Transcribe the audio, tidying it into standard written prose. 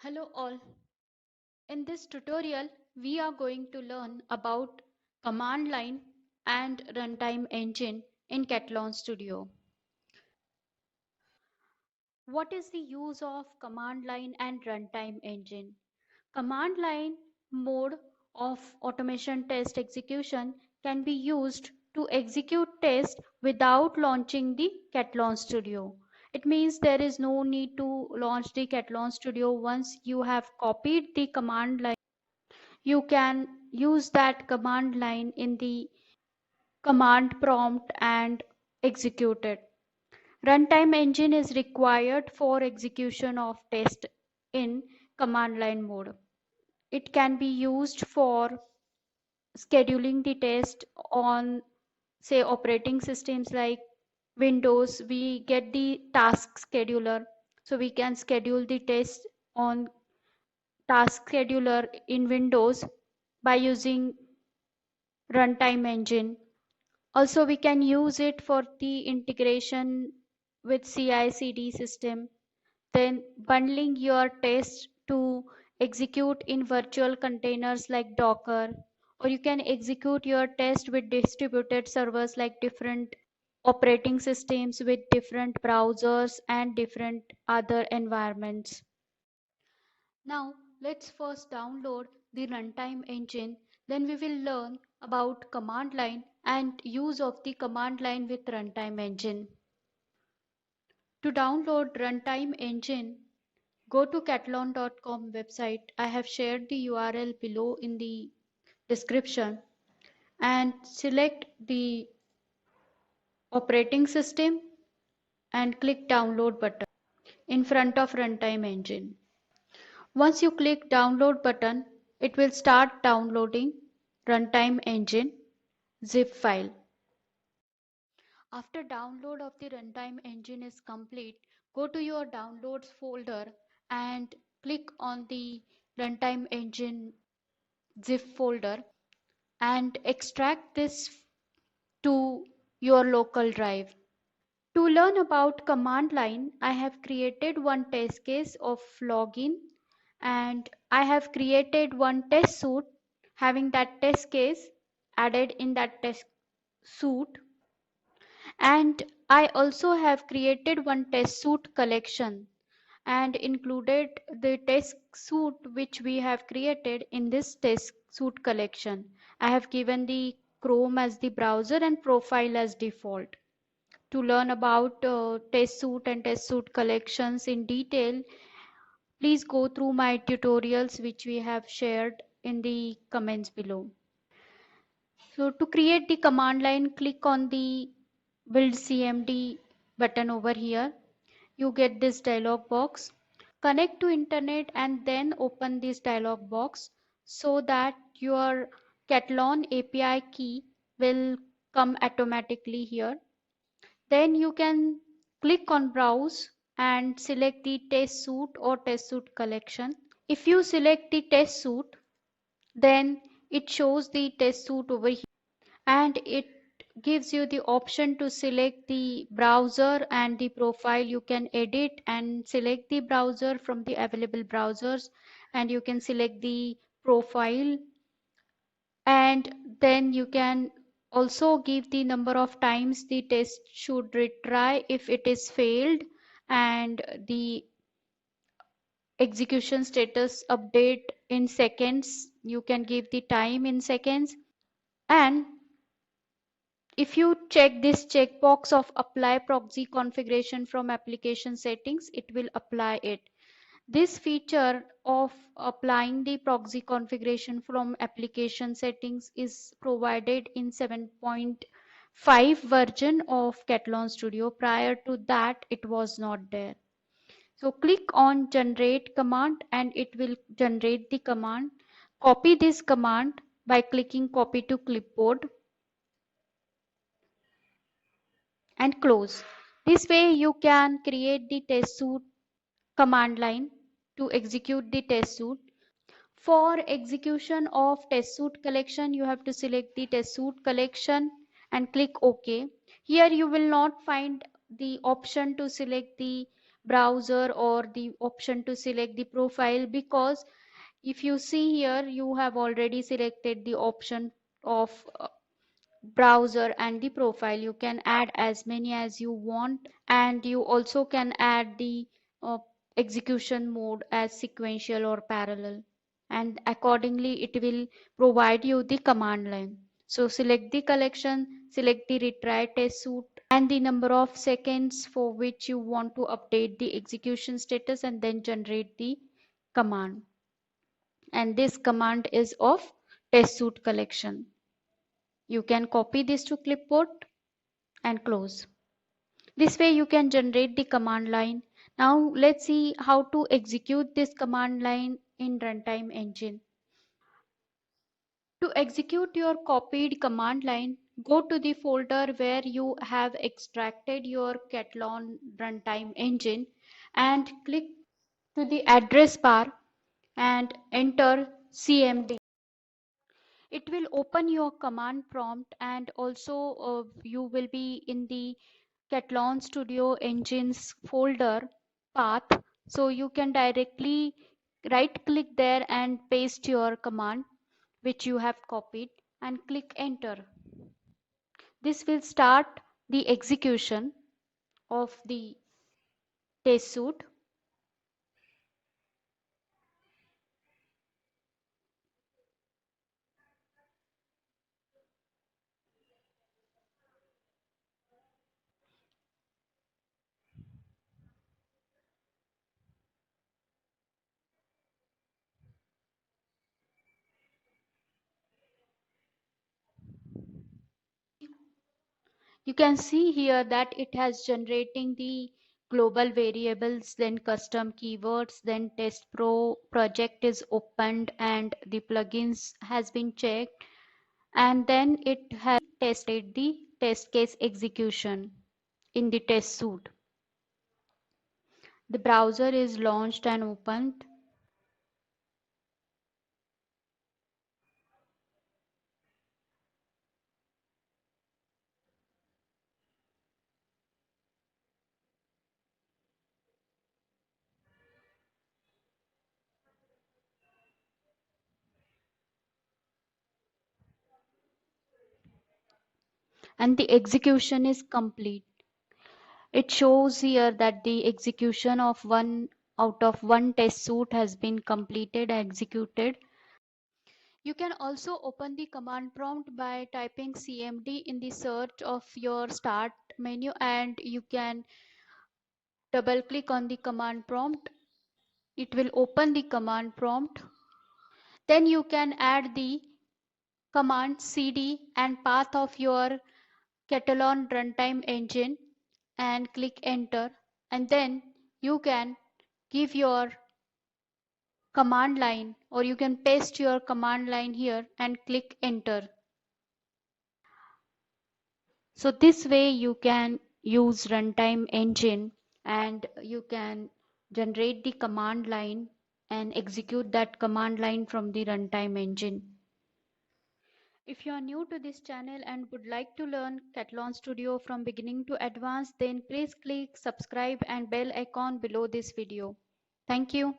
Hello all. In this tutorial, we are going to learn about command line and runtime engine in Catalan Studio. What is the use of command line and runtime engine? Command line mode of automation test execution can be used to execute tests without launching the Catalan Studio. It means there is no need to launch the Catalan Studio. Once you have copied the command line, you can use that command line in the command prompt and execute it. Runtime engine is required for execution of test in command line mode. It can be used for scheduling the test on, say, operating systems like Windows. We get the task scheduler, so we can schedule the test on task scheduler in Windows by using runtime engine. Also, we can use it for the integration with CI/CD system, then bundling your tests to execute in virtual containers like Docker, or you can execute your test with distributed servers like different operating systems with different browsers and different other environments. Now, let's first download the runtime engine, then we will learn about command line and use of the command line with runtime engine. To download runtime engine, go to catalan.com website. I have shared the URL below in the description and select the operating system and click download button in front of runtime engine. Once you click download button, it will start downloading runtime engine zip file. After download of the runtime engine is complete, go to your downloads folder and click on the runtime engine zip folder and extract this to your local drive. To learn about command line, I have created one test case of login and I have created one test suite having that test case added in that test suite, and I also have created one test suite collection and included the test suite which we have created in this test suite collection. I have given the Chrome as the browser and profile as default. To learn about test suite and test suite collections in detail, please go through my tutorials which we have shared in the comments below. So to create the command line, click on the build CMD button over here. You get this dialog box. Connect to internet and then open this dialog box so that your Catalan API key will come automatically here. Then you can click on browse and select the test suite or test suite collection. If you select the test suite, then it shows the test suite over here and it gives you the option to select the browser and the profile. You can edit and select the browser from the available browsers, and you can select the profile, and then you can also give the number of times the test should retry if it is failed, and the execution status update in seconds. You can give the time in seconds, and if you check this checkbox of apply proxy configuration from application settings, it will apply it. This feature of applying the proxy configuration from application settings is provided in 7.5 version of Catalan Studio. Prior to that, it was not there. So click on generate command and it will generate the command. Copy this command by clicking copy to clipboard and close. This way you can create the test suite command line to execute the test suite. For execution of test suite collection, you have to select the test suite collection and click OK. Here you will not find the option to select the browser or the option to select the profile, because if you see here you have already selected the option of browser and the profile. You can add as many as you want, and you also can add the uh, execution mode as sequential or parallel, and accordingly it will provide you the command line. So select the collection, select the retry test suite and the number of seconds for which you want to update the execution status, and then generate the command. And this command is of test suite collection. You can copy this to clipboard and close. This way you can generate the command line. Now let's see how to execute this command line in Runtime Engine. To execute your copied command line, go to the folder where you have extracted your Catalan Runtime Engine and click to the address bar and enter CMD. It will open your command prompt, and also you will be in the Catalan Studio Engines folder path. So you can directly right click there and paste your command which you have copied and click enter. This will start the execution of the test suite. You can see here that it has generating the global variables, then custom keywords, then test pro project is opened and the plugins has been checked, and then it has tested the test case execution in the test suite. The browser is launched and opened, and the execution is complete. It shows here that the execution of one out of one test suite has been completed, executed. You can also open the command prompt by typing CMD in the search of your start menu, and you can double click on the command prompt. It will open the command prompt. Then you can add the command cd and path of your Catalan runtime engine and click enter, and then you can give your command line, or you can paste your command line here and click enter. So this way you can use runtime engine and you can generate the command line and execute that command line from the runtime engine. If you are new to this channel and would like to learn Catalan Studio from beginning to advanced, then please click subscribe and bell icon below this video. Thank you.